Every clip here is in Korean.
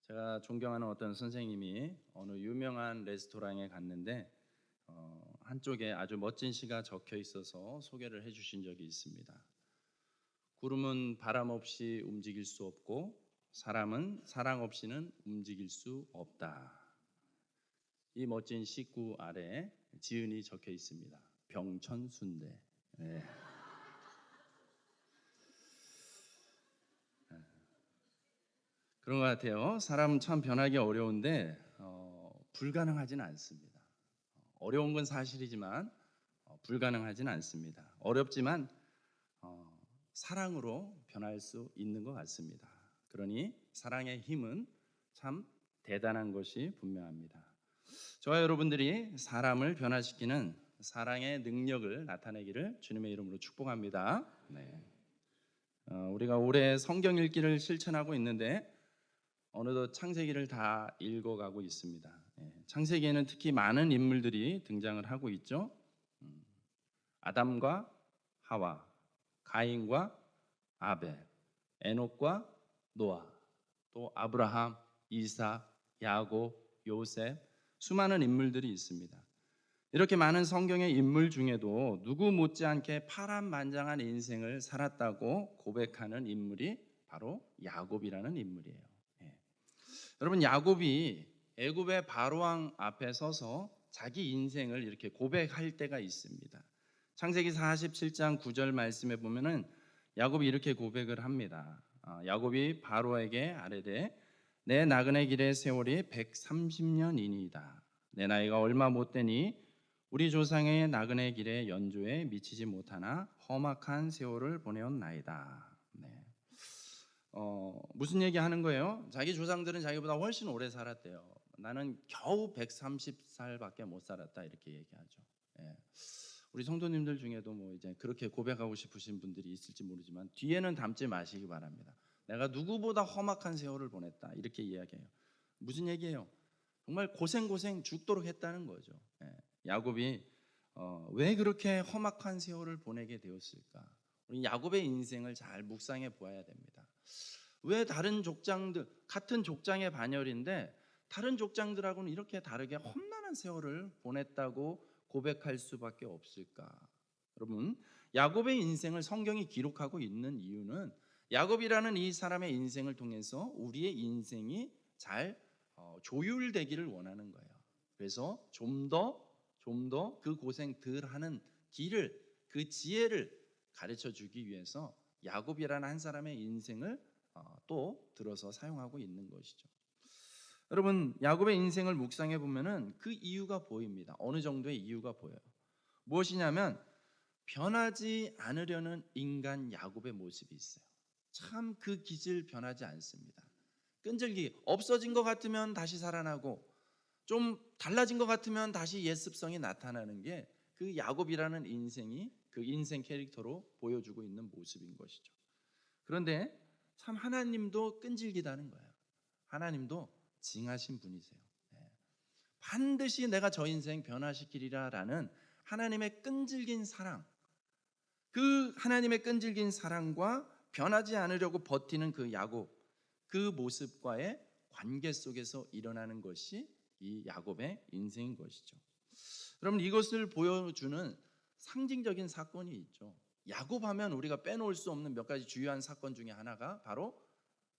제가 존경하는 어떤 선생님이 어느 유명한 레스토랑에 갔는데 한쪽에 아주 멋진 시가 적혀 있어서 소개를 해주신 적이 있습니다. 구름은 바람 없이 움직일 수 없고 사람은 사랑 없이는 움직일 수 없다. 이 멋진 시구 아래 지은이 적혀 있습니다. 병천순대. 네. 그런 것 같아요. 사람은 참 변하기 어려운데 불가능하지는 않습니다. 어려운 건 사실이지만 불가능하지는 않습니다. 어렵지만 사랑으로 변할 수 있는 것 같습니다. 그러니 사랑의 힘은 참 대단한 것이 분명합니다. 저와 여러분들이 사람을 변화시키는 사랑의 능력을 나타내기를 주님의 이름으로 축복합니다. 네. 우리가 올해 성경 읽기를 실천하고 있는데 어느덧 창세기를 다 읽어가고 있습니다. 창세기에는 특히 많은 인물들이 등장을 하고 있죠. 아담과 하와, 가인과 아벨, 에녹과 노아, 또 아브라함, 이삭, 야곱, 요셉, 수많은 인물들이 있습니다. 이렇게 많은 성경의 인물 중에도 누구 못지않게 파란만장한 인생을 살았다고 고백하는 인물이 바로 야곱이라는 인물이에요. 여러분, 야곱이 애굽의 바로왕 앞에 서서 자기 인생을 이렇게 고백할 때가 있습니다. 창세기 47장 9절 말씀에 보면은 야곱이 이렇게 고백을 합니다. 야곱이 바로에게 아뢰되 내 나그네 길의 세월이 130년이니이다. 내 나이가 얼마 못 되니 우리 조상의 나그네 길의 연조에 미치지 못하나 험악한 세월을 보내었나이다. 네. 무슨 얘기 하는 거예요? 자기 조상들은 자기보다 훨씬 오래 살았대요. 나는 겨우 130살밖에 못 살았다 이렇게 얘기하죠. 예. 우리 성도님들 중에도 뭐 이제 그렇게 고백하고 싶으신 분들이 있을지 모르지만 뒤에는 담지 마시기 바랍니다. 내가 누구보다 험악한 세월을 보냈다 이렇게 이야기해요. 무슨 얘기예요? 정말 고생 죽도록 했다는 거죠. 예. 야곱이 왜 그렇게 험악한 세월을 보내게 되었을까? 우리 야곱의 인생을 잘 묵상해 보아야 됩니다. 왜 다른 족장들, 같은 족장의 반열인데 다른 족장들하고는 이렇게 다르게 험난한 세월을 보냈다고 고백할 수밖에 없을까? 여러분, 야곱의 인생을 성경이 기록하고 있는 이유는 야곱이라는 이 사람의 인생을 통해서 우리의 인생이 잘 조율되기를 원하는 거예요. 그래서 좀 더 그 고생 덜 하는 길을, 그 지혜를 가르쳐 주기 위해서 야곱이라는 한 사람의 인생을 또 들어서 사용하고 있는 것이죠. 여러분, 야곱의 인생을 묵상해 보면은 그 이유가 보입니다. 어느 정도의 이유가 보여요. 무엇이냐면 변하지 않으려는 인간 야곱의 모습이 있어요. 참 그 기질 변하지 않습니다. 끈질기 없어진 것 같으면 다시 살아나고 좀 달라진 것 같으면 다시 옛 습성이 나타나는 게 그 야곱이라는 인생이 그 인생 캐릭터로 보여주고 있는 모습인 것이죠. 그런데 참 하나님도 끈질기다는 거예요. 하나님도 징하신 분이세요. 반드시 내가 저 인생 변화시키리라 라는 하나님의 끈질긴 사랑, 그 하나님의 끈질긴 사랑과 변하지 않으려고 버티는 그 야곱, 그 모습과의 관계 속에서 일어나는 것이 이 야곱의 인생인 것이죠. 여러분, 이것을 보여주는 상징적인 사건이 있죠. 야곱하면 우리가 빼놓을 수 없는 몇 가지 주요한 사건 중에 하나가 바로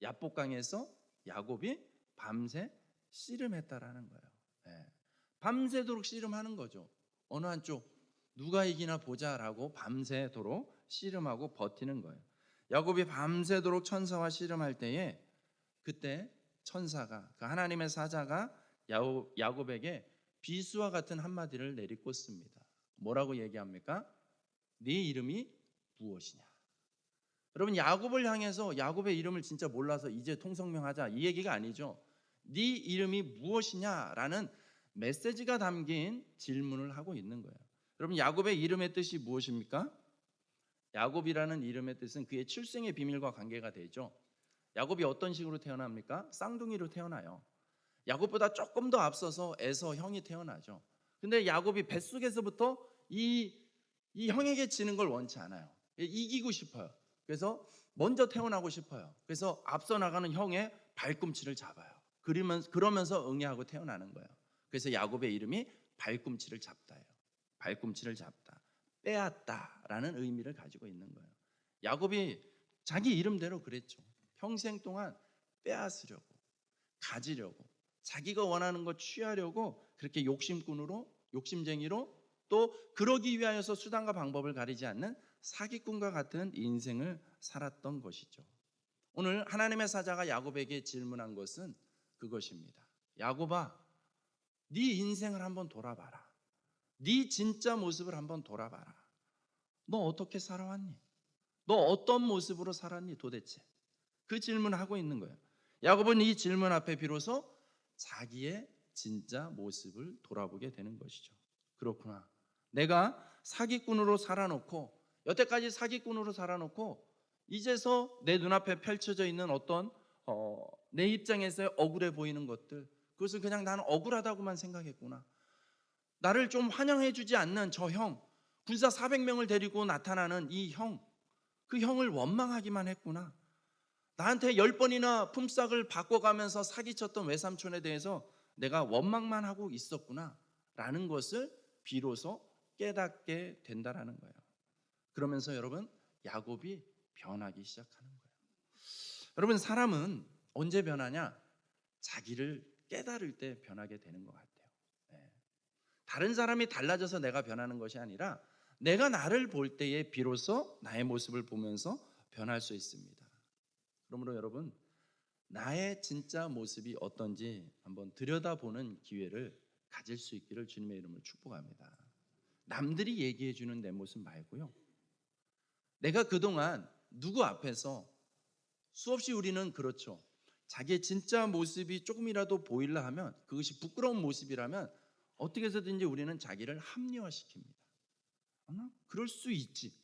야복강에서 야곱이 밤새 씨름했다라는 거예요. 밤새도록 씨름하는 거죠. 어느 한쪽 누가 이기나 보자라고 밤새도록 씨름하고 버티는 거예요. 야곱이 밤새도록 천사와 씨름할 때에 그때 천사가, 그 하나님의 사자가 야곱에게 비수와 같은 한마디를 내리꽂습니다. 뭐라고 얘기합니까? 네 이름이 무엇이냐? 여러분, 야곱을 향해서 야곱의 이름을 진짜 몰라서 이제 통성명하자 이 얘기가 아니죠. 네 이름이 무엇이냐라는 메시지가 담긴 질문을 하고 있는 거예요. 여러분, 야곱의 이름의 뜻이 무엇입니까? 야곱이라는 이름의 뜻은 그의 출생의 비밀과 관계가 되죠. 야곱이 어떤 식으로 태어납니까? 쌍둥이로 태어나요. 야곱보다 조금 더 앞서서 에서 형이 태어나죠. 근데 야곱이 뱃속에서부터 이 형에게 지는 걸 원치 않아요. 이기고 싶어요. 그래서 먼저 태어나고 싶어요. 그래서 앞서 나가는 형의 발꿈치를 잡아요. 그러면서 응애하고 태어나는 거예요. 그래서 야곱의 이름이 발꿈치를 잡다예요. 발꿈치를 잡다, 빼앗다라는 의미를 가지고 있는 거예요. 야곱이 자기 이름대로 그랬죠. 평생 동안 빼앗으려고, 가지려고, 자기가 원하는 거 취하려고 그렇게 욕심쟁이로 또 그러기 위하여서 수단과 방법을 가리지 않는 사기꾼과 같은 인생을 살았던 것이죠. 오늘 하나님의 사자가 야곱에게 질문한 것은 그것입니다. 야곱아, 네 인생을 한번 돌아봐라. 네 진짜 모습을 한번 돌아봐라. 너 어떻게 살아왔니? 너 어떤 모습으로 살았니 도대체? 그 질문을 하고 있는 거예요. 야곱은 이 질문 앞에 비로소 자기의 진짜 모습을 돌아보게 되는 것이죠. 그렇구나. 내가 사기꾼으로 살아놓고, 여태까지 사기꾼으로 살아놓고 이제서 내 눈앞에 펼쳐져 있는 어떤 내 입장에서 억울해 보이는 것들, 그것을 그냥 나는 억울하다고만 생각했구나. 나를 좀 환영해 주지 않는 저 형, 군사 400명을 데리고 나타나는 이 형, 그 형을 원망하기만 했구나. 나한테 10번이나 품삯을 바꿔가면서 사기쳤던 외삼촌에 대해서 내가 원망만 하고 있었구나 라는 것을 비로소 깨닫게 된다라는 거예요. 그러면서 여러분, 야곱이 변하기 시작하는 거예요. 여러분, 사람은 언제 변하냐? 자기를 깨달을 때 변하게 되는 것 같아요. 다른 사람이 달라져서 내가 변하는 것이 아니라 내가 나를 볼 때에 비로소 나의 모습을 보면서 변할 수 있습니다. 그러므로 여러분, 나의 진짜 모습이 어떤지 한번 들여다보는 기회를 가질 수 있기를 주님의 이름으로 축복합니다. 남들이 얘기해 주는 내 모습 말고요, 내가 그동안 누구 앞에서 수없이 우리는 그렇죠. 자기의 진짜 모습이 조금이라도 보이려 하면, 그것이 부끄러운 모습이라면 어떻게 해서든지 우리는 자기를 합리화시킵니다. 그럴 수 있지.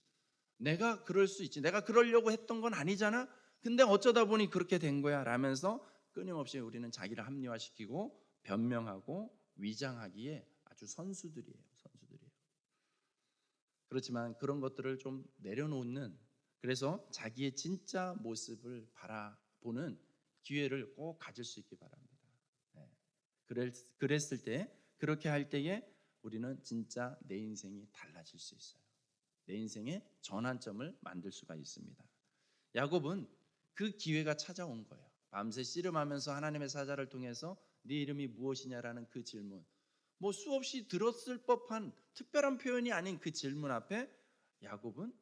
내가 그럴 수 있지. 내가 그러려고 했던 건 아니잖아. 근데 어쩌다 보니 그렇게 된 거야 라면서 끊임없이 우리는 자기를 합리화시키고 변명하고 위장하기에 아주 선수들이에요. 그렇지만 그런 것들을 좀 내려놓는, 그래서 자기의 진짜 모습을 바라보는 기회를 꼭 가질 수 있기 바랍니다. 그랬을 때, 그렇게 할 때에 우리는 진짜 내 인생이 달라질 수 있어요. 내 인생의 전환점을 만들 수가 있습니다. 야곱은 그 기회가 찾아온 거예요. 밤새 씨름하면서 하나님의 사자를 통해서 네 이름이 무엇이냐라는 그 질문, 뭐 수없이 들었을 법한 특별한 표현이 아닌 그 질문 앞에 야곱은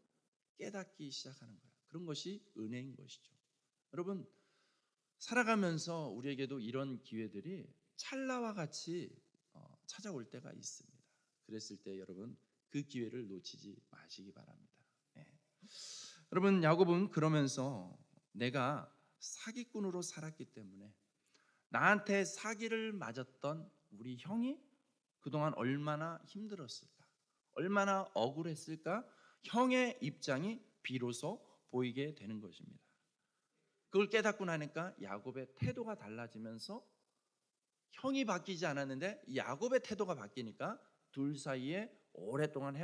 깨닫기 시작하는 거예요. 그런 것이 은혜인 것이죠. 여러분, 살아가면서 우리에게도 이런 기회들이 찰나와 같이 찾아올 때가 있습니다. 그랬을 때 여러분, 그 기회를 놓치지 마시기 바랍니다. 여러분, 야곱은 그러면서 내가 사기꾼으로 살았기 때문에 나한테 사기를 맞았던 우리 형이 그동안 얼마나 힘들었을까, 얼마나 억울했을까, 형의 입장이 비로소 보이게 되는 것입니다. 그걸 깨닫고 나니까 야곱의 태도가 달라지면서, 형이 바뀌지 않았는데 야곱의 태도가 바뀌니까 둘 사이에 오랫동안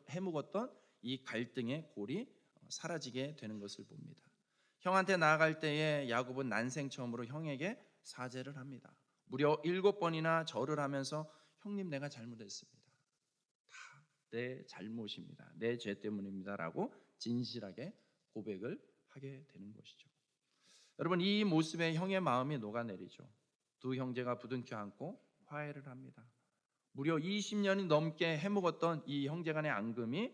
해묵었던 이 갈등의 골이 사라지게 되는 것을 봅니다. 형한테 나아갈 때에 야곱은 난생 처음으로 형에게 사죄를 합니다. 무려 7번이나 절을 하면서 형님, 내가 잘못했습니다. 다 내 잘못입니다. 내 죄 때문입니다 라고 진실하게 고백을 하게 되는 것이죠. 여러분, 이 모습에 형의 마음이 녹아내리죠. 두 형제가 부둥켜 안고 화해를 합니다. 무려 20년이 넘게 해묵었던 이 형제간의 앙금이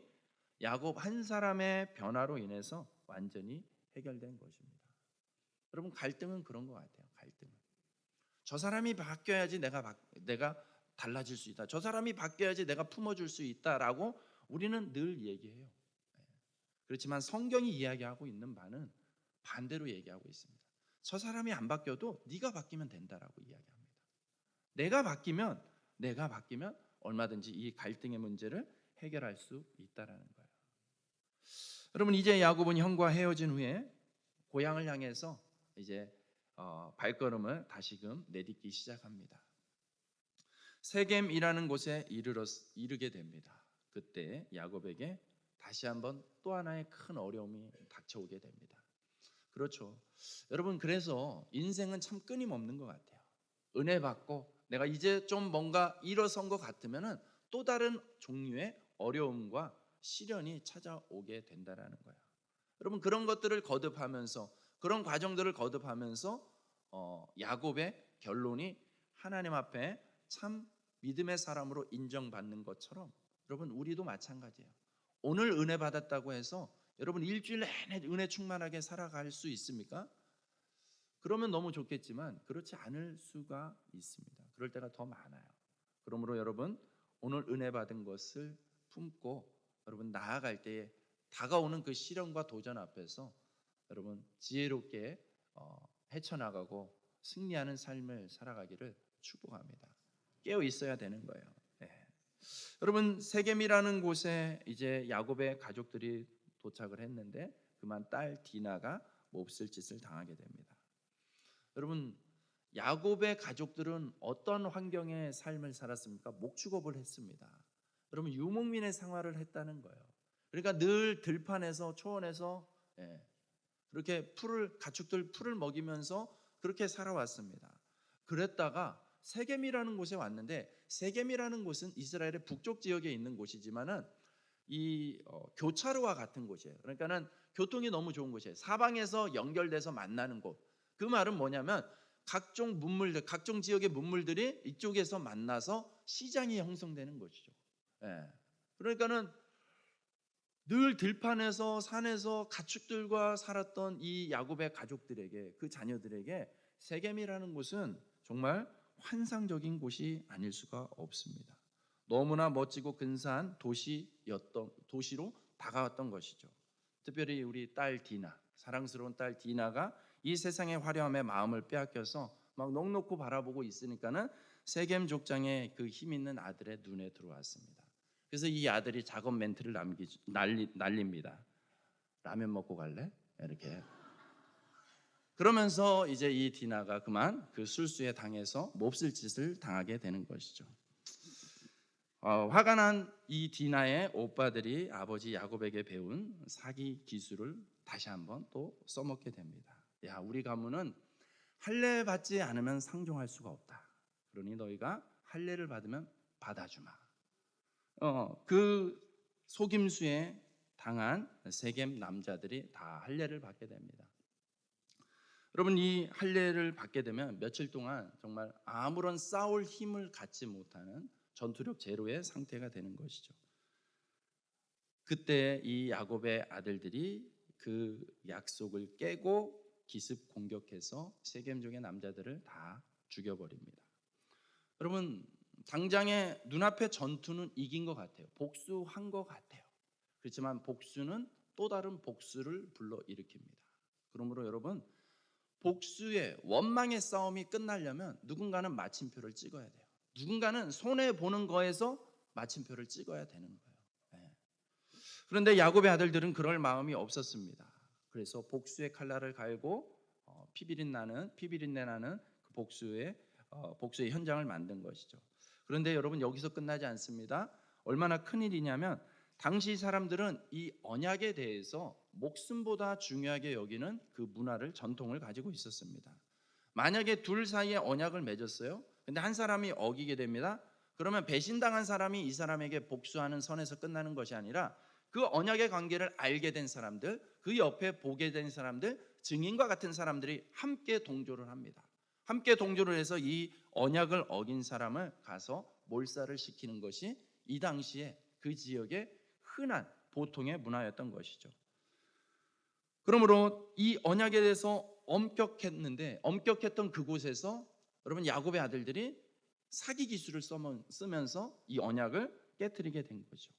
야곱 한 사람의 변화로 인해서 완전히 해결된 것입니다. 여러분, 갈등은 그런 것 같아요. 갈등은 저 사람이 바뀌어야지 내가 달라질 수 있다. 저 사람이 바뀌어야지 내가 품어줄 수 있다라고 우리는 늘 얘기해요. 그렇지만 성경이 이야기하고 있는 바는 반대로 얘기하고 있습니다. 저 사람이 안 바뀌어도 네가 바뀌면 된다라고 이야기합니다. 내가 바뀌면 얼마든지 이 갈등의 문제를 해결할 수 있다라는 거예요. 여러분, 이제 야곱은 형과 헤어진 후에 고향을 향해서 이제 발걸음을 다시금 내딛기 시작합니다. 세겜이라는 곳에 이르게 됩니다. 그때 야곱에게 다시 한번 또 하나의 큰 어려움이 닥쳐오게 됩니다. 그렇죠. 여러분, 그래서 인생은 참 끊임없는 것 같아요. 은혜 받고 내가 이제 좀 뭔가 일어선 것 같으면은 또 다른 종류의 어려움과 시련이 찾아오게 된다라는 거예요. 여러분 그런 것들을 거듭하면서 그런 과정들을 거듭하면서 야곱의 결론이 하나님 앞에 참 믿음의 사람으로 인정받는 것처럼 여러분 우리도 마찬가지예요. 오늘 은혜 받았다고 해서 여러분 일주일 내내 은혜 충만하게 살아갈 수 있습니까? 그러면 너무 좋겠지만 그렇지 않을 수가 있습니다. 그럴 때가 더 많아요. 그러므로 여러분 오늘 은혜 받은 것을 품고 여러분 나아갈 때에 다가오는 그 시련과 도전 앞에서 여러분 지혜롭게 헤쳐나가고 승리하는 삶을 살아가기를 축복합니다. 깨어 있어야 되는 거예요. 네. 여러분 세겜이라는 곳에 이제 야곱의 가족들이 도착을 했는데 그만 딸 디나가 몹쓸 짓을 당하게 됩니다. 여러분 야곱의 가족들은 어떤 환경의 삶을 살았습니까? 목축업을 했습니다. 여러분 유목민의 생활을 했다는 거예요. 그러니까 늘 들판에서 초원에서 그렇게 가축들 풀을 먹이면서 그렇게 살아왔습니다. 그랬다가 세겜이라는 곳에 왔는데 세겜이라는 곳은 이스라엘의 북쪽 지역에 있는 곳이지만은 이 교차로와 같은 곳이에요. 그러니까는 교통이 너무 좋은 곳이에요. 사방에서 연결돼서 만나는 곳. 그 말은 뭐냐면 각종 문물들, 각종 지역의 문물들이 이쪽에서 만나서 시장이 형성되는 것이죠. 그러니까는 늘 들판에서 산에서 가축들과 살았던 이 야곱의 가족들에게 그 자녀들에게 세겜이라는 곳은 정말 환상적인 곳이 아닐 수가 없습니다. 너무나 멋지고 근사한 도시로 다가왔던 것이죠. 특별히 우리 딸 디나, 사랑스러운 딸 디나가 이 세상의 화려함에 마음을 빼앗겨서 막 넋놓고 바라보고 있으니까는 세겜 족장의 그 힘 있는 아들의 눈에 들어왔습니다. 그래서 이 아들이 작업 멘트를 날립니다. 라면 먹고 갈래? 이렇게. 그러면서 이제 이 디나가 그만 그 술수에 당해서 몹쓸 짓을 당하게 되는 것이죠. 화가 난 이 디나의 오빠들이 아버지 야곱에게 배운 사기 기술을 다시 한번 또 써먹게 됩니다. 야, 우리 가문은 할례 받지 않으면 상종할 수가 없다. 그러니 너희가 할례를 받으면 받아주마. 그 속임수에 당한 세겜 남자들이 다 할례를 받게 됩니다. 여러분 이 할례를 받게 되면 며칠 동안 정말 아무런 싸울 힘을 갖지 못하는 전투력 제로의 상태가 되는 것이죠. 그때 이 야곱의 아들들이 그 약속을 깨고 기습 공격해서 세겜족의 남자들을 다 죽여버립니다. 여러분 당장의 눈앞의 전투는 이긴 것 같아요. 복수한 것 같아요. 그렇지만 복수는 또 다른 복수를 불러일으킵니다. 그러므로 여러분 복수의 원망의 싸움이 끝나려면 누군가는 마침표를 찍어야 돼요. 누군가는 손해보는 거에서 마침표를 찍어야 되는 거예요. 그런데 야곱의 아들들은 그럴 마음이 없었습니다. 그래서 복수의 칼날을 갈고 피비린내 나는 그 복수의 현장을 만든 것이죠. 그런데 여러분 여기서 끝나지 않습니다. 얼마나 큰일이냐면 당시 사람들은 이 언약에 대해서 목숨보다 중요하게 여기는 그 문화를 전통을 가지고 있었습니다. 만약에 둘 사이에 언약을 맺었어요. 근데 한 사람이 어기게 됩니다. 그러면 배신당한 사람이 이 사람에게 복수하는 선에서 끝나는 것이 아니라 그 언약의 관계를 알게 된 사람들, 그 옆에 보게 된 사람들, 증인과 같은 사람들이 함께 동조를 합니다. 함께 동조를 해서 이 언약을 어긴 사람을 가서 몰살을 시키는 것이 이 당시에 그 지역의 흔한 보통의 문화였던 것이죠. 그러므로 이 언약에 대해서 엄격했던 그곳에서 여러분 야곱의 아들들이 사기 기술을 쓰면서 이 언약을 깨뜨리게 된 거죠.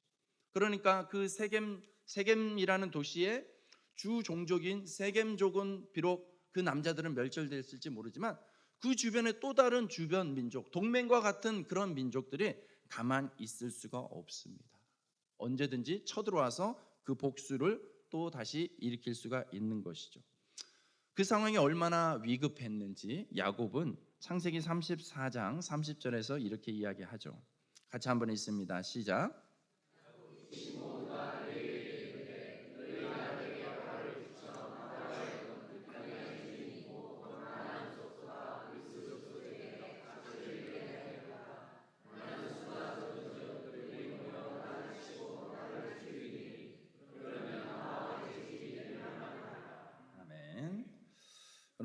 그러니까 그 세겜이라는 도시의 주 종족인 세겜족은 비록 그 남자들은 멸절됐을지 모르지만 그 주변에 또 다른 주변 민족, 동맹과 같은 그런 민족들이 가만 있을 수가 없습니다. 언제든지 쳐들어와서 그 복수를 또 다시 일으킬 수가 있는 것이죠. 그 상황이 얼마나 위급했는지 야곱은 창세기 34장 30절에서 이렇게 이야기하죠. 같이 한번 읽습니다. 시작.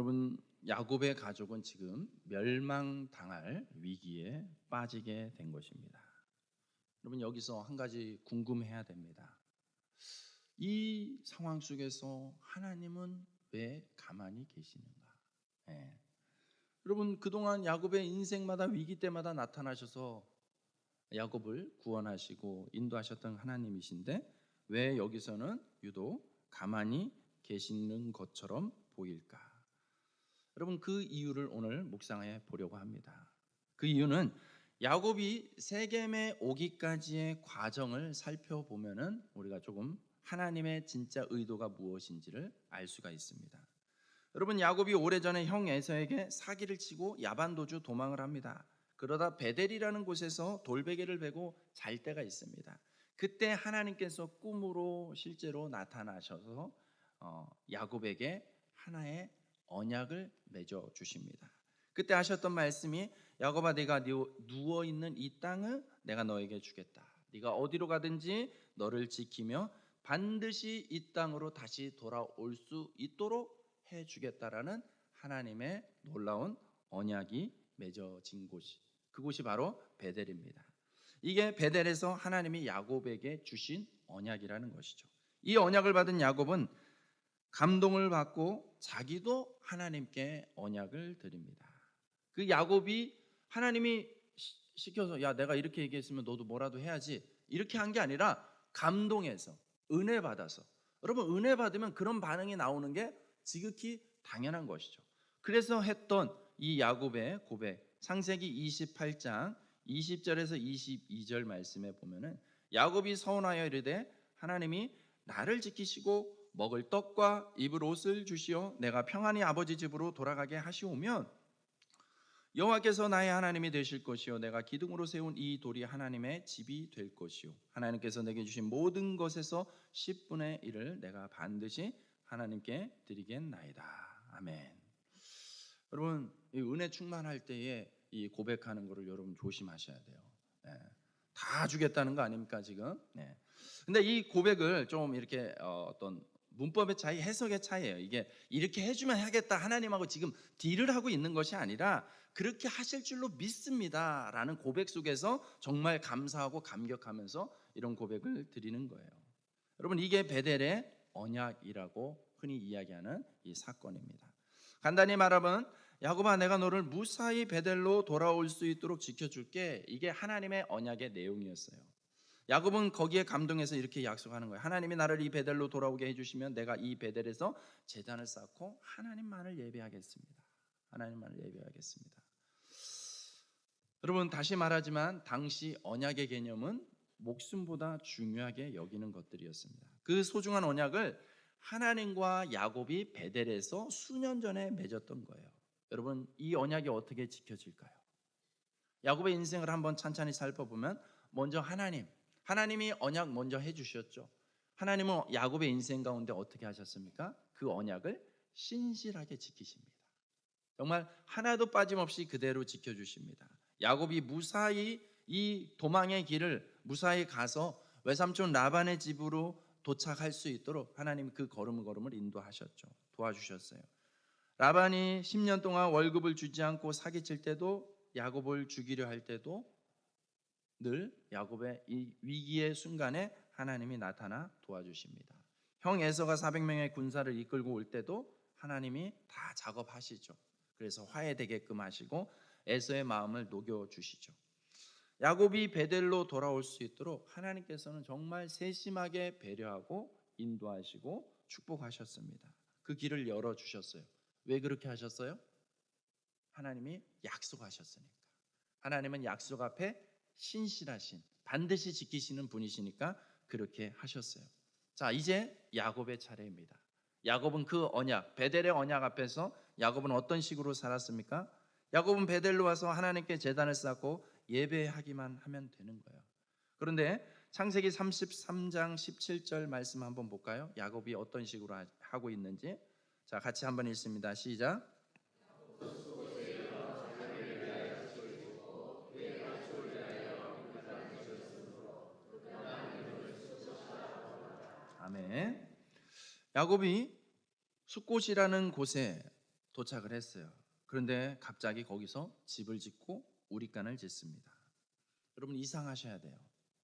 여러분, 야곱의 가족은 지금 멸망당할 위기에 빠지게 된 것입니다. 여러분, 여기서 한 가지 궁금해야 됩니다. 이 상황 속에서 하나님은 왜 가만히 계시는가? 예. 여러분, 그동안 야곱의 인생마다 위기 때마다 나타나셔서 야곱을 구원하시고 인도하셨던 하나님이신데 왜 여기서는 유독 가만히 계시는 것처럼 보일까? 여러분, 그 이유를 오늘 묵상해 보려고 합니다. 그 이유는 야곱이 세겜에 오기까지의 과정을 살펴보면은 우리가 조금 하나님의 진짜 의도가 무엇인지를 알 수가 있습니다. 여러분, 야곱이 오래전에 형 에서에게 사기를 치고 야반도주 도망을 합니다. 그러다 베델이라는 곳에서 돌베개를 베고 잘 때가 있습니다. 그때 하나님께서 꿈으로 실제로 나타나셔서 야곱에게 하나의 언약을 맺어 주십니다. 그때 하셨던 말씀이 야곱아, 네가 누워 있는 이 땅을 내가 너에게 주겠다. 네가 어디로 가든지 너를 지키며 반드시 이 땅으로 다시 돌아올 수 있도록 해 주겠다라는 하나님의 놀라운 언약이 맺어진 곳이, 그곳이 바로 베델입니다. 이게 베델에서 하나님이 야곱에게 주신 언약이라는 것이죠. 이 언약을 받은 야곱은 감동을 받고 자기도 하나님께 언약을 드립니다. 그 야곱이 하나님이 시켜서 야, 내가 이렇게 얘기했으면 너도 뭐라도 해야지, 이렇게 한 게 아니라 감동해서 은혜 받아서. 여러분, 은혜 받으면 그런 반응이 나오는 게 지극히 당연한 것이죠. 그래서 했던 이 야곱의 고백, 창세기 28장 20절에서 22절 말씀에 보면은 야곱이 서원하여 이르되 하나님이 나를 지키시고 먹을 떡과 입을 옷을 주시어 내가 평안히 아버지 집으로 돌아가게 하시오면 여호와께서 나의 하나님이 되실 것이요 내가 기둥으로 세운 이 돌이 하나님의 집이 될 것이요 하나님께서 내게 주신 모든 것에서 10분의 1을 내가 반드시 하나님께 드리겠나이다. 아멘. 여러분, 이 은혜 충만할 때에 이 고백하는 것을 여러분 조심하셔야 돼요. 네. 다 주겠다는 거 아닙니까 지금? 네. 근데 이 고백을 좀 이렇게 어떤 문법의 차이, 해석의 차이예요. 이게 이렇게 해주면 하겠다 하나님하고 지금 딜을 하고 있는 것이 아니라 그렇게 하실 줄로 믿습니다라는 고백 속에서 정말 감사하고 감격하면서 이런 고백을 드리는 거예요. 여러분, 이게 베델의 언약이라고 흔히 이야기하는 이 사건입니다. 간단히 말하면 야곱아, 내가 너를 무사히 베델로 돌아올 수 있도록 지켜줄게. 이게 하나님의 언약의 내용이었어요. 야곱은 거기에 감동해서 이렇게 약속하는 거예요. 하나님이 나를 이 베델로 돌아오게 해주시면 내가 이 베델에서 제단을 쌓고 하나님만을 예배하겠습니다. 하나님만을 예배하겠습니다. 여러분, 다시 말하지만 당시 언약의 개념은 목숨보다 중요하게 여기는 것들이었습니다. 그 소중한 언약을 하나님과 야곱이 베델에서 수년 전에 맺었던 거예요. 여러분, 이 언약이 어떻게 지켜질까요? 야곱의 인생을 한번 찬찬히 살펴보면 먼저 하나님이 언약 먼저 해주셨죠. 하나님은 야곱의 인생 가운데 어떻게 하셨습니까? 그 언약을 신실하게 지키십니다. 정말 하나도 빠짐없이 그대로 지켜주십니다. 야곱이 무사히 이 도망의 길을 무사히 가서 외삼촌 라반의 집으로 도착할 수 있도록 하나님 그 걸음을 인도하셨죠. 도와주셨어요. 라반이 10년 동안 월급을 주지 않고 사기칠 때도, 야곱을 죽이려 할 때도 늘 야곱의 이 위기의 순간에 하나님이 나타나 도와주십니다. 형 에서가 400명의 군사를 이끌고 올 때도 하나님이 다 작업하시죠. 그래서 화해되게끔 하시고 에서의 마음을 녹여주시죠. 야곱이 베델로 돌아올 수 있도록 하나님께서는 정말 세심하게 배려하고 인도하시고 축복하셨습니다. 그 길을 열어주셨어요. 왜 그렇게 하셨어요? 하나님이 약속하셨으니까. 하나님은 약속 앞에 신실하신, 반드시 지키시는 분이시니까 그렇게 하셨어요. 자, 이제 야곱의 차례입니다. 야곱은 그 언약, 베델의 언약 앞에서 야곱은 어떤 식으로 살았습니까? 야곱은 베델로 와서 하나님께 제단을 쌓고 예배하기만 하면 되는 거예요. 그런데 창세기 33장 17절 말씀 한번 볼까요? 야곱이 어떤 식으로 하고 있는지. 자, 같이 한번 읽습니다. 시작. 아멘. 야곱이 숫곳이라는 곳에 도착을 했어요. 그런데 갑자기 거기서 집을 짓고 우리간을 짓습니다. 여러분 이상하셔야 돼요.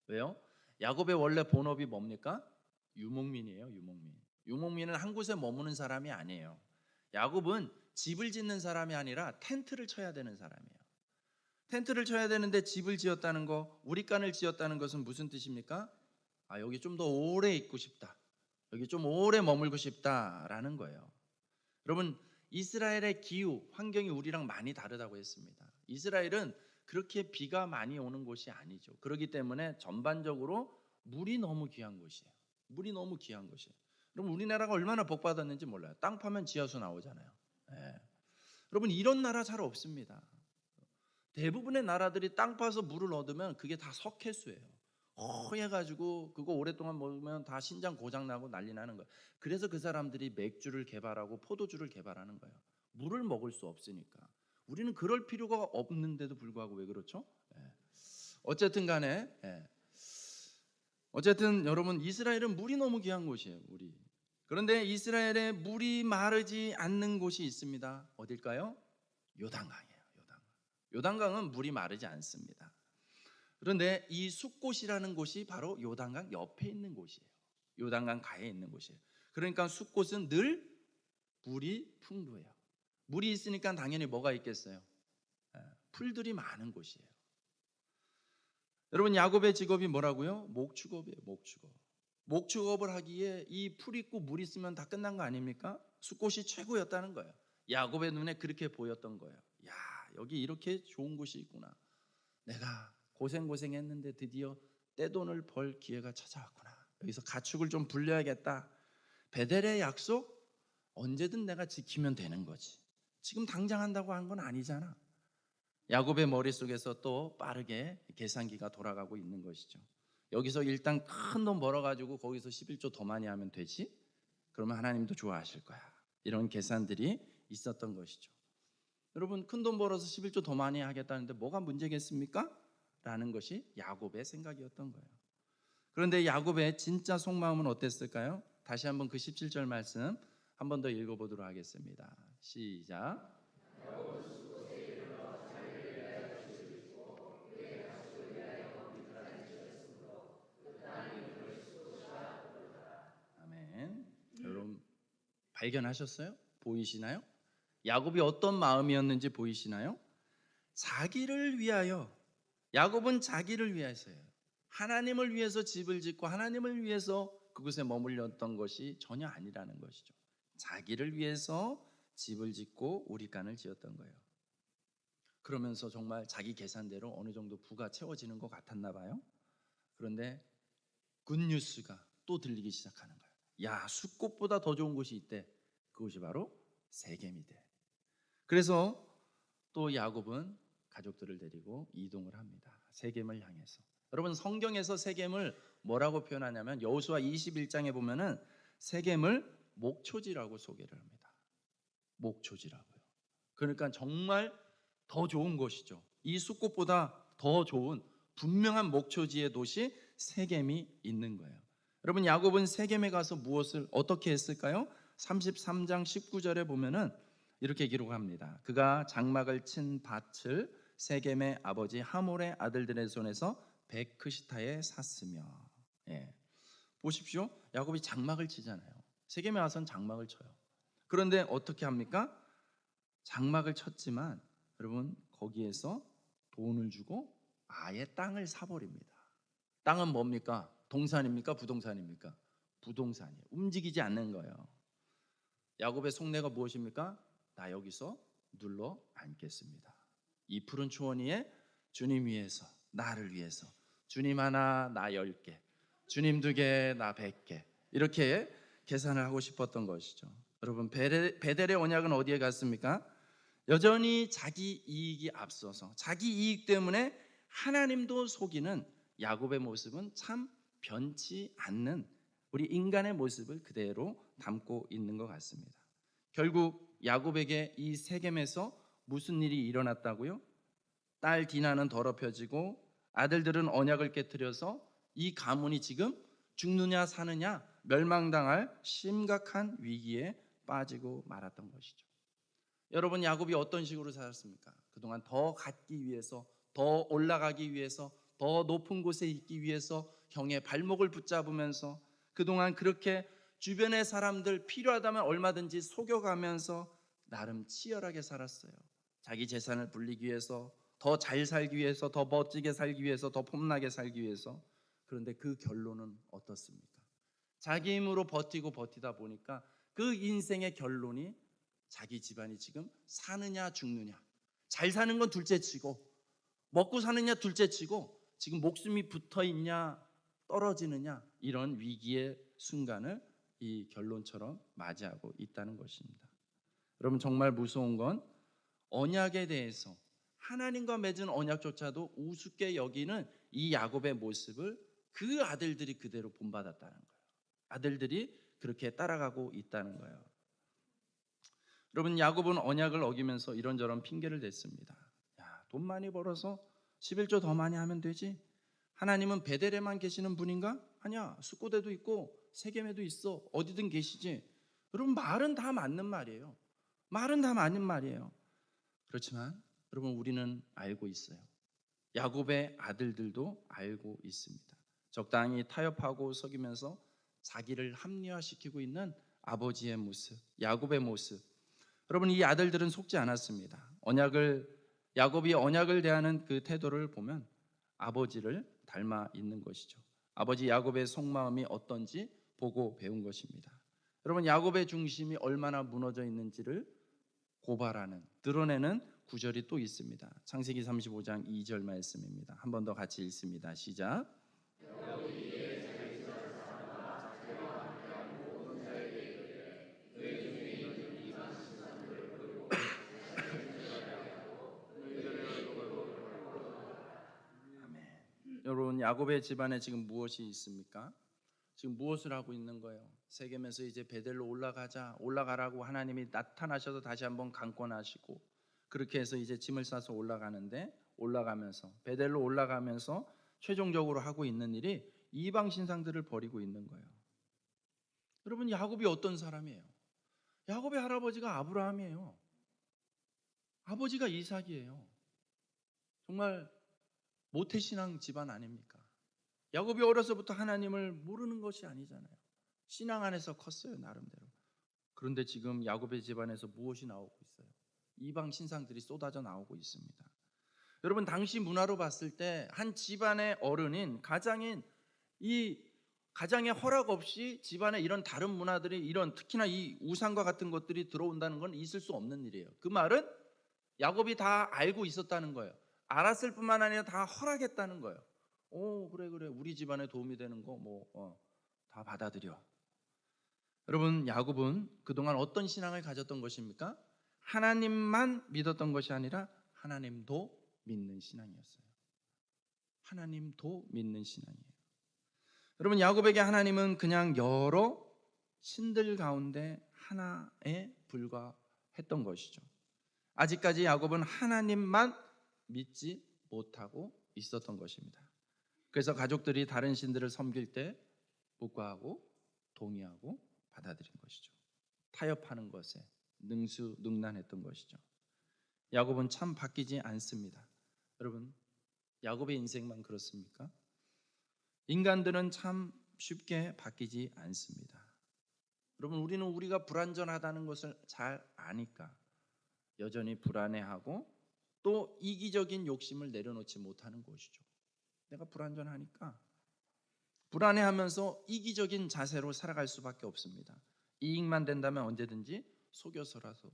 왜요? 야곱의 원래 본업이 뭡니까? 유목민이에요. 유목민. 유목민은 한 곳에 머무는 사람이 아니에요. 야곱은 집을 짓는 사람이 아니라 텐트를 쳐야 되는 사람이에요. 텐트를 쳐야 되는데 집을 지었다는 거, 우리간을 지었다는 것은 무슨 뜻입니까? 여기 좀 더 오래 있고 싶다. 여기 좀 오래 머물고 싶다라는 거예요. 여러분 이스라엘의 기후, 환경이 우리랑 많이 다르다고 했습니다. 이스라엘은 그렇게 비가 많이 오는 곳이 아니죠. 그렇기 때문에 전반적으로 물이 너무 귀한 곳이에요. 물이 너무 귀한 곳이에요. 여러분 우리나라가 얼마나 복 받았는지 몰라요. 땅 파면 지하수 나오잖아요. 예. 여러분 이런 나라 잘 없습니다. 대부분의 나라들이 땅 파서 물을 얻으면 그게 다 석회수예요. 허해가지고 그거 오랫동안 먹으면 다 신장 고장 나고 난리 나는 거예요. 그래서 그 사람들이 맥주를 개발하고 포도주를 개발하는 거예요. 물을 먹을 수 없으니까. 우리는 그럴 필요가 없는데도 불구하고 왜 그렇죠? 예. 어쨌든 간에 어쨌든 여러분 이스라엘은 물이 너무 귀한 곳이에요. 물이. 그런데 이스라엘에 물이 마르지 않는 곳이 있습니다. 어딜까요? 요단강이에요. 요단강은 물이 마르지 않습니다. 그런데 이 숫곳이라는 곳이 바로 요단강 옆에 있는 곳이에요. 요단강 가에 있는 곳이에요. 그러니까 숫곳은 늘 물이 풍부해요. 물이 있으니까 당연히 뭐가 있겠어요? 풀들이 많은 곳이에요. 여러분 야곱의 직업이 뭐라고요? 목축업이에요. 목축업을 하기에 이 풀 있고 물 있으면 다 끝난 거 아닙니까? 숫곳이 최고였다는 거예요. 야곱의 눈에 그렇게 보였던 거예요. 야, 여기 이렇게 좋은 곳이 있구나. 내가 고생했는데 드디어 떼돈을 벌 기회가 찾아왔구나. 여기서 가축을 좀 불려야겠다. 베델의 약속 언제든 내가 지키면 되는 거지. 지금 당장 한다고 한 건 아니잖아. 야곱의 머릿속에서 또 빠르게 계산기가 돌아가고 있는 것이죠. 여기서 일단 큰 돈 벌어가지고 거기서 11조 더 많이 하면 되지? 그러면 하나님도 좋아하실 거야. 이런 계산들이 있었던 것이죠. 여러분 큰 돈 벌어서 11조 더 많이 하겠다는데 뭐가 문제겠습니까? 라는 것이 야곱의 생각이었던 거예요. 그런데 야곱의 진짜 속마음은 어땠을까요? 다시 한번 그 17절 말씀 한 번 더 읽어보도록 하겠습니다. 시작. 아멘. 여러분 발견하셨어요? 보이시나요? 야곱이 어떤 마음이었는지 보이시나요? 자기를 위하여, 야곱은 자기를 위해서예요. 하나님을 위해서 집을 짓고 하나님을 위해서 그곳에 머물렀던 것이 전혀 아니라는 것이죠. 자기를 위해서 집을 짓고 우리간을 지었던 거예요. 그러면서 정말 자기 계산대로 어느 정도 부가 채워지는 것 같았나 봐요. 그런데 굿뉴스가 또 들리기 시작하는 거예요. 야, 숫곳보다 더 좋은 곳이 있대. 그곳이 바로 세겜이대. 그래서 또 야곱은 가족들을 데리고 이동을 합니다. 세겜을 향해서. 여러분 성경에서 세겜을 뭐라고 표현하냐면 여호수아 21장에 보면은 세겜을 목초지라고 소개를 합니다. 목초지라고요. 그러니까 정말 더 좋은 곳이죠. 이 숫곳보다 더 좋은 분명한 목초지의 도시 세겜이 있는 거예요. 여러분 야곱은 세겜에 가서 무엇을 어떻게 했을까요? 33장 19절에 보면은 이렇게 기록합니다. 그가 장막을 친 밭을 세겜의 아버지 하몰의 아들들의 손에서 베크시타에 샀으며. 보십시오. 야곱이 장막을 치잖아요. 세겜에 와서는 장막을 쳐요. 그런데 어떻게 합니까? 장막을 쳤지만 여러분 거기에서 돈을 주고 아예 땅을 사버립니다. 땅은 뭡니까? 동산입니까? 부동산입니까? 부동산이에요. 움직이지 않는 거예요. 야곱의 속내가 무엇입니까? 나 여기서 눌러 앉겠습니다. 이 푸른 초원 위에 주님 위해서, 나를 위해서 주님 하나 나 10개, 주님 2개 나 100개 이렇게 계산을 하고 싶었던 것이죠. 여러분 베델의 언약은 어디에 갔습니까? 여전히 자기 이익이 앞서서 자기 이익 때문에 하나님도 속이는 야곱의 모습은 참 변치 않는 우리 인간의 모습을 그대로 담고 있는 것 같습니다. 결국 야곱에게 이 세겜에서 무슨 일이 일어났다고요? 딸 디나는 더럽혀지고 아들들은 언약을 깨뜨려서 이 가문이 지금 죽느냐 사느냐 멸망당할 심각한 위기에 빠지고 말았던 것이죠. 여러분, 야곱이 어떤 식으로 살았습니까? 그동안 더 갖기 위해서, 더 올라가기 위해서, 더 높은 곳에 있기 위해서 형의 발목을 붙잡으면서 그동안 그렇게 주변의 사람들 필요하다면 얼마든지 속여가면서 나름 치열하게 살았어요. 자기 재산을 불리기 위해서, 더 잘 살기 위해서, 더 멋지게 살기 위해서, 더 폼나게 살기 위해서. 그런데 그 결론은 어떻습니까? 자기 힘으로 버티고 버티다 보니까 그 인생의 결론이 자기 집안이 지금 사느냐 죽느냐, 잘 사는 건 둘째치고 먹고 사느냐 둘째치고 지금 목숨이 붙어있냐 떨어지느냐, 이런 위기의 순간을 이 결론처럼 맞이하고 있다는 것입니다. 여러분, 정말 무서운 건 언약에 대해서, 하나님과 맺은 언약조차도 우습게 여기는 이 야곱의 모습을 그 아들들이 그대로 본받았다는 거예요. 아들들이 그렇게 따라가고 있다는 거예요. 여러분, 야곱은 언약을 어기면서 이런저런 핑계를 댔습니다. 야, 돈 많이 벌어서 11조 더 많이 하면 되지. 하나님은 베델에만 계시는 분인가? 아니야, 숫고대도 있고 세겜에도 있어. 어디든 계시지. 여러분, 말은 다 맞는 말이에요. 말은 다 맞는 말이에요. 그렇지만 여러분, 우리는 알고 있어요. 야곱의 아들들도 알고 있습니다. 적당히 타협하고 속이면서 자기를 합리화시키고 있는 아버지의 모습, 야곱의 모습. 여러분, 이 아들들은 속지 않았습니다. 야곱이 언약을 대하는 그 태도를 보면 아버지를 닮아 있는 것이죠. 아버지 야곱의 속마음이 어떤지 보고 배운 것입니다. 여러분, 야곱의 중심이 얼마나 무너져 있는지를 고발하는, 드러내는 구절이 또 있습니다. 창세기 35장 2절 말씀입니다. 한 번 더 같이 읽습니다. 시작. 여러분, 야곱의 집안에 지금 무엇이 있습니까? 지금 무엇을 하고 있는 거예요? 세겜에서 이제 베델로 올라가라고 하나님이 나타나셔서 다시 한번 강권하시고, 그렇게 해서 이제 짐을 싸서 올라가는데, 올라가면서 베델로 올라가면서 최종적으로 하고 있는 일이 이방 신상들을 버리고 있는 거예요. 여러분, 야곱이 어떤 사람이에요? 야곱의 할아버지가 아브라함이에요. 아버지가 이삭이에요. 정말 모태신앙 집안 아닙니까? 야곱이 어려서부터 하나님을 모르는 것이 아니잖아요. 신앙 안에서 컸어요, 나름대로. 그런데 지금 야곱의 집안에서 무엇이 나오고 있어요? 이방 신상들이 쏟아져 나오고 있습니다. 여러분, 당시 문화로 봤을 때 한 집안의 어른인 가장인, 이 가장의 허락 없이 집안에 이런 다른 문화들이, 이런 특히나 이 우상과 같은 것들이 들어온다는 건 있을 수 없는 일이에요. 그 말은 야곱이 다 알고 있었다는 거예요. 알았을 뿐만 아니라 다 허락했다는 거예요. 오, 그래, 우리 집안에 도움이 되는 거 다 받아들여. 여러분, 야곱은 그동안 어떤 신앙을 가졌던 것입니까? 하나님만 믿었던 것이 아니라 하나님도 믿는 신앙이었어요. 하나님도 믿는 신앙이에요. 여러분, 야곱에게 하나님은 그냥 여러 신들 가운데 하나에 불과했던 것이죠. 아직까지 야곱은 하나님만 믿지 못하고 있었던 것입니다. 그래서 가족들이 다른 신들을 섬길 때 묵과하고 동의하고 받아들인 것이죠. 타협하는 것에 능수능란했던 것이죠. 야곱은 참 바뀌지 않습니다. 여러분, 야곱의 인생만 그렇습니까? 인간들은 참 쉽게 바뀌지 않습니다. 여러분, 우리는 우리가 불완전하다는 것을 잘 아니까 여전히 불안해하고 또 이기적인 욕심을 내려놓지 못하는 것이죠. 내가 불완전하니까 불안해하면서 이기적인 자세로 살아갈 수밖에 없습니다. 이익만 된다면 언제든지 속여서라도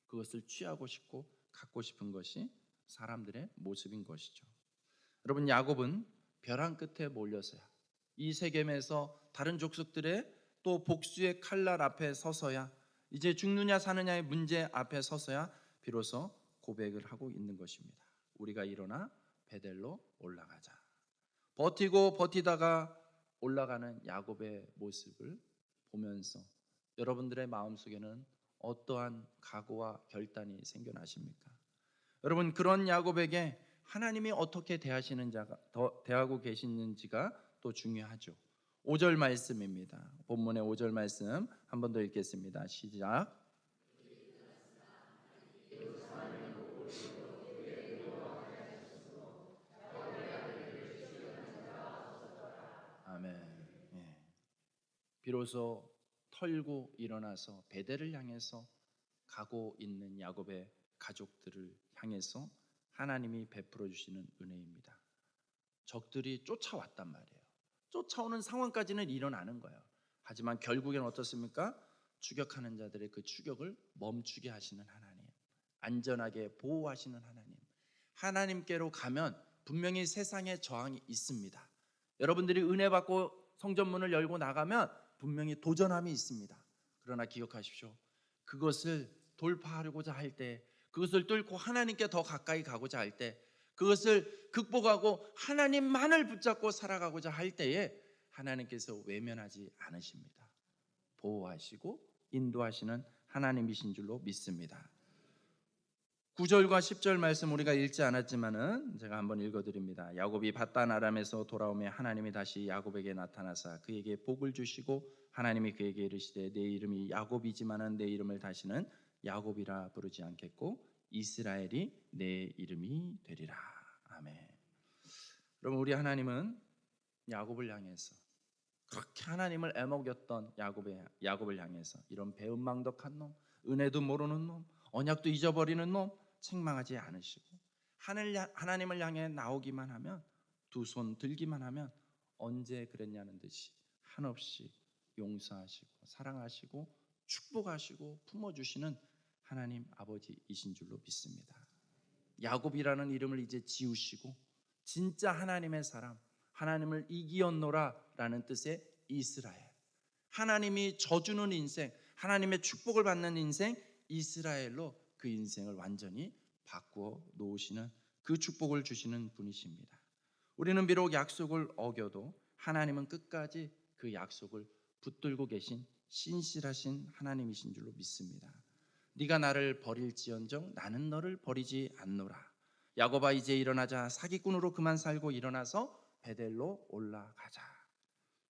그것을 취하고 싶고 갖고 싶은 것이 사람들의 모습인 것이죠. 여러분, 야곱은 벼랑 끝에 몰려서야, 이 세겜에서 다른 족속들의 또 복수의 칼날 앞에 서서야, 이제 죽느냐 사느냐의 문제 앞에 서서야 비로소 고백을 하고 있는 것입니다. 우리가 일어나 베델로 올라가자. 버티고 버티다가 올라가는 야곱의 모습을 보면서 여러분들의 마음속에는 어떠한 각오와 결단이 생겨나십니까? 여러분, 그런 야곱에게 하나님이 어떻게 대하고 계시는지가 또 중요하죠. 5절 말씀입니다. 본문의 5절 말씀 한 번 더 읽겠습니다. 시작. 아멘. 예. 비로소 털고 일어나서 베델을 향해서 가고 있는 야곱의 가족들을 향해서 하나님이 베풀어 주시는 은혜입니다. 적들이 쫓아왔단 말이에요. 쫓아오는 상황까지는 일어나는 거예요. 하지만 결국엔 어떻습니까? 추격하는 자들의 그 추격을 멈추게 하시는 하나님, 안전하게 보호하시는 하나님, 하나님께로 가면 분명히 세상에 저항이 있습니다. 여러분들이 은혜 받고 성전문을 열고 나가면 분명히 도전함이 있습니다. 그러나 기억하십시오. 그것을 돌파하려고자 할 때, 그것을 뚫고 하나님께 더 가까이 가고자 할 때, 그것을 극복하고 하나님만을 붙잡고 살아가고자 할 때에 하나님께서 외면하지 않으십니다. 보호하시고 인도하시는 하나님이신 줄로 믿습니다. 9절과 10절 말씀 우리가 읽지 않았지만은 제가 한번 읽어드립니다. 야곱이 밧단 아람에서 돌아오매 하나님이 다시 야곱에게 나타나사 그에게 복을 주시고 하나님이 그에게 이르시되 내 이름이 야곱이지만은 내 이름을 다시는 야곱이라 부르지 않겠고 이스라엘이 내 이름이 되리라. 아멘. 여러분, 우리 하나님은 야곱을 향해서 그렇게 하나님을 애먹였던 야곱을 향해서 이런 배은망덕한 놈, 은혜도 모르는 놈, 언약도 잊어버리는 놈 책망하지 않으시고 하나님을 향해 나오기만 하면, 두 손 들기만 하면 언제 그랬냐는 듯이 한없이 용서하시고 사랑하시고 축복하시고 품어주시는 하나님 아버지이신 줄로 믿습니다. 야곱이라는 이름을 이제 지우시고 진짜 하나님의 사람, 하나님을 이기었노라라는 뜻의 이스라엘, 하나님이 져주는 인생, 하나님의 축복을 받는 인생 이스라엘로 그 인생을 완전히 바꾸어 놓으시는, 그 축복을 주시는 분이십니다. 우리는 비록 약속을 어겨도 하나님은 끝까지 그 약속을 붙들고 계신 신실하신 하나님이신 줄로 믿습니다. 네가 나를 버릴지언정 나는 너를 버리지 않노라. 야곱아 이제 일어나자. 사기꾼으로 그만 살고 일어나서 베델로 올라가자.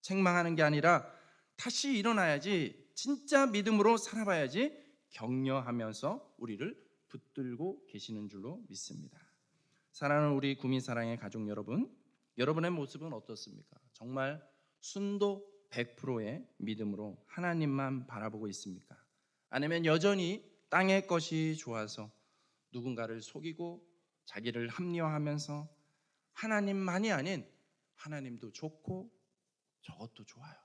책망하는 게 아니라 다시 일어나야지, 진짜 믿음으로 살아봐야지 격려하면서 우리를 붙들고 계시는 줄로 믿습니다. 사랑하는 우리 구미사랑의 가족 여러분, 여러분의 모습은 어떻습니까? 정말 순도 100%의 믿음으로 하나님만 바라보고 있습니까? 아니면 여전히 땅의 것이 좋아서 누군가를 속이고 자기를 합리화하면서 하나님만이 아닌 하나님도 좋고 저것도 좋아요,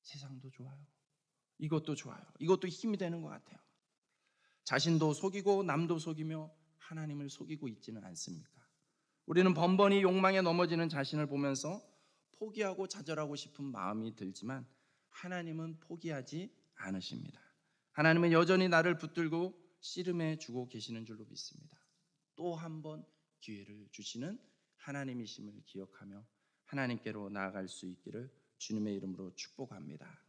세상도 좋아요, 이것도 좋아요, 이것도 힘이 되는 것 같아요, 자신도 속이고 남도 속이며 하나님을 속이고 있지는 않습니까? 우리는 번번이 욕망에 넘어지는 자신을 보면서 포기하고 좌절하고 싶은 마음이 들지만 하나님은 포기하지 않으십니다. 하나님은 여전히 나를 붙들고 씨름해 주고 계시는 줄로 믿습니다. 또 한 번 기회를 주시는 하나님이심을 기억하며 하나님께로 나아갈 수 있기를 주님의 이름으로 축복합니다.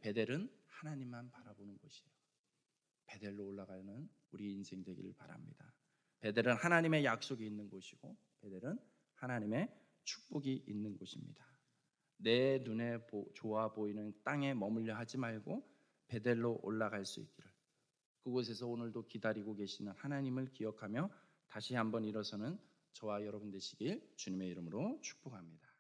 베델은 하나님만 바라보는 곳이에요. 베델로 올라가는 우리 인생 되기를 바랍니다. 베델은 하나님의 약속이 있는 곳이고 베델은 하나님의 축복이 있는 곳입니다. 내 눈에 좋아 보이는 땅에 머물려 하지 말고 베델로 올라갈 수 있기를, 그곳에서 오늘도 기다리고 계시는 하나님을 기억하며 다시 한번 일어서는 저와 여러분 되시길 주님의 이름으로 축복합니다.